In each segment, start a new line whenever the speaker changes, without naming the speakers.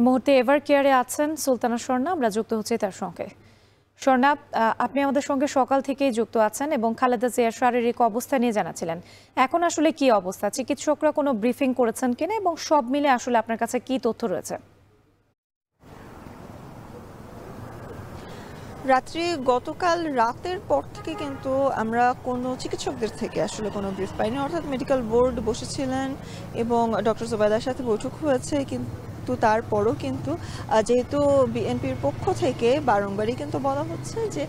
মুহূর্তে এভার কেয়ারে আছেন সুলতানা স্বর্ণা, আমরা যুক্ত হচ্ছি তার সঙ্গে। স্বর্ণা, আপনি আমাদের সঙ্গে সকাল থেকেই যুক্ত আছেন এবং খালেদা জিয়ার শারীরিক অবস্থা নিয়ে জানাছিলেন। এখন আসলে কি অবস্থা, চিকিৎসকরা কোনো ব্রিফিং করেছেন কিনা এবং সব মিলে আসলে আপনার কাছে কি তথ্য রয়েছে?
গতকাল রাতের পর থেকে কিন্তু আমরা কোনো চিকিৎসকদের থেকে আসলে কোনো ব্রিফ পাইনি, অর্থাৎ মেডিকেল বোর্ড বসেছিলেন এবং ডক্টর জোবায়দার সাথে বৈঠক হয়েছে, কিন্তু তারপরও কিন্তু যেহেতু বিএনপির পক্ষ থেকে বারংবারই কিন্তু বলা হচ্ছে যে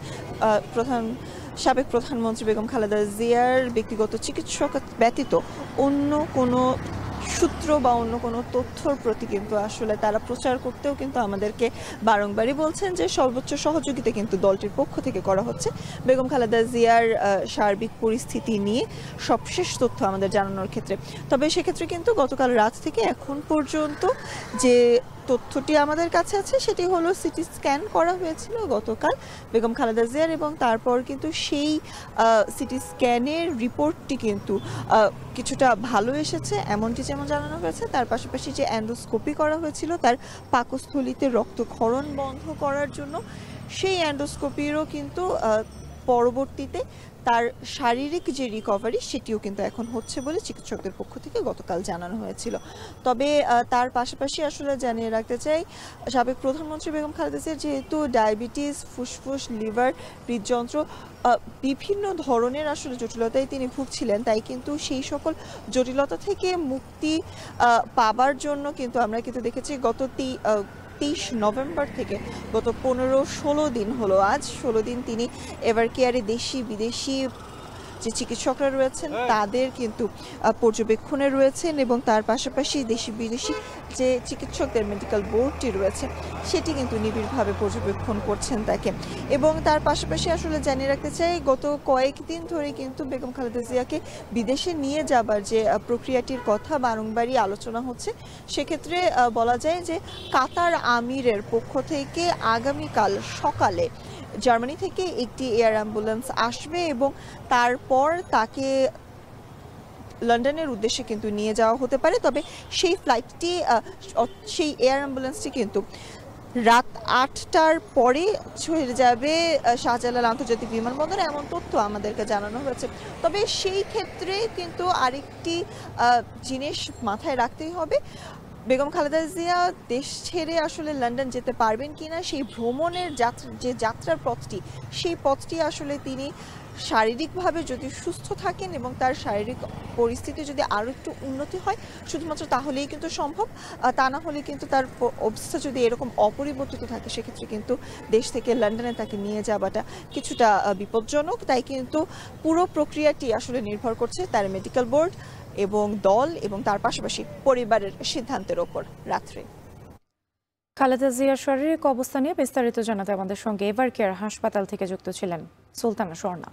সাবেক প্রধানমন্ত্রী বেগম খালেদা জিয়ার ব্যক্তিগত চিকিৎসক ব্যতীত অন্য কোনো সূত্র বা অন্য কোনো তথ্যর প্রতি কিন্তু আসলে তারা প্রচার করতেও কিন্তু আমাদেরকে বারংবারই বলছেন যে সর্বোচ্চ সহযোগিতা কিন্তু দলটির পক্ষ থেকে করা হচ্ছে বেগম খালেদা জিয়ার সার্বিক পরিস্থিতি নিয়ে সবশেষ তথ্য আমাদের জানানোর ক্ষেত্রে। তবে সেক্ষেত্রে কিন্তু গতকাল রাত থেকে এখন পর্যন্ত যে তথ্যটি আমাদের কাছে আছে সেটি হলো সিটি স্ক্যান করা হয়েছিল গতকাল বেগম খালেদা জিয়ার, এবং তারপর কিন্তু সেই সিটি স্ক্যানের রিপোর্টটি কিন্তু কিছুটা ভালো এসেছে এমনটি যেমন জানানো হয়েছে। তার পাশাপাশি যে অ্যান্ডোস্কোপি করা হয়েছিল তার পাকস্থলীতে রক্তক্ষরণ বন্ধ করার জন্য, সেই অ্যান্ডোস্কোপিরও কিন্তু পরবর্তীতে তার শারীরিক যে রিকভারি সেটিও কিন্তু এখন হচ্ছে বলে চিকিৎসকদের পক্ষ থেকে গতকাল জানানো হয়েছিল। তবে তার পাশাপাশি আসলে জানিয়ে রাখতে চাই, সাবেক প্রধানমন্ত্রী বেগম খালেদা জিয়ার যেহেতু ডায়াবেটিস, ফুসফুস, লিভার, হৃদযন্ত্র বিভিন্ন ধরনের আসলে জটিলতায় তিনি ভুগছিলেন, তাই কিন্তু সেই সকল জটিলতা থেকে মুক্তি পাবার জন্য কিন্তু আমরা কিন্তু দেখেছি গত 23 নভেম্বর থেকে গত 15-16 দিন হলো, আজ 16 দিন তিনি এভার কেয়ারে দেশি বিদেশি যে চিকিৎসকরা রয়েছেন তাদের কিন্তু পর্যবেক্ষণে রয়েছেন, এবং তার পাশাপাশি দেশি বিদেশি যে চিকিৎসকদের মেডিকেল বোর্ডটি রয়েছে সেটি কিন্তু নিবিড়ভাবে পর্যবেক্ষণ করছেন তাকে। এবং তার পাশাপাশি আসলে জানিয়ে রাখতে চাই, গত কয়েকদিন ধরে কিন্তু বেগম খালেদা জিয়াকে বিদেশে নিয়ে যাবার যে প্রক্রিয়াটির কথা বারংবারই আলোচনা হচ্ছে। সেক্ষেত্রে বলা যায় যে কাতার আমিরের পক্ষ থেকে আগামীকাল সকালে জার্মানি থেকে একটি এয়ার অ্যাম্বুলেন্স আসবে এবং তারপর তাকে লন্ডনের উদ্দেশ্যে কিন্তু নিয়ে যাওয়া হতে পারে। তবে সেই ফ্লাইটটি, সেই এয়ার অ্যাম্বুলেন্সটি কিন্তু রাত 8টার পরে ছেড়ে যাবে শাহজালাল আন্তর্জাতিক বিমানবন্দরে, এমন তথ্য আমাদেরকে জানানো হয়েছে। তবে সেই ক্ষেত্রে কিন্তু আরেকটি জিনিস মাথায় রাখতেই হবে, বেগম খালেদা জিয়া দেশ ছেড়ে আসলে লন্ডন যেতে পারবেন কিনা, সেই ভ্রমণের যে যাত্রার পথটি, সেই পথটি আসলে তিনি শারীরিকভাবে যদি সুস্থ থাকেন এবং তার শারীরিক পরিস্থিতি যদি আরও একটু উন্নতি হয় শুধুমাত্র তাহলেই কিন্তু সম্ভব। তা না হলে কিন্তু তার অবস্থা যদি এরকম অপরিবর্তিত থাকে সেক্ষেত্রে কিন্তু দেশ থেকে লন্ডনে তাকে নিয়ে যাওয়াটা কিছুটা বিপজ্জনক। তাই কিন্তু পুরো প্রক্রিয়াটি আসলে নির্ভর করছে তার মেডিকেল বোর্ড এবং দল এবং তার পাশাপাশি পরিবারের সিদ্ধান্তের ওপর। রাত্রে
খালেদা জিয়ার শারীরিক অবস্থা নিয়ে বিস্তারিত জানাতে আমাদের সঙ্গে এভার কেয়ার হাসপাতাল থেকে যুক্ত ছিলেন সুলতানা স্বর্ণা।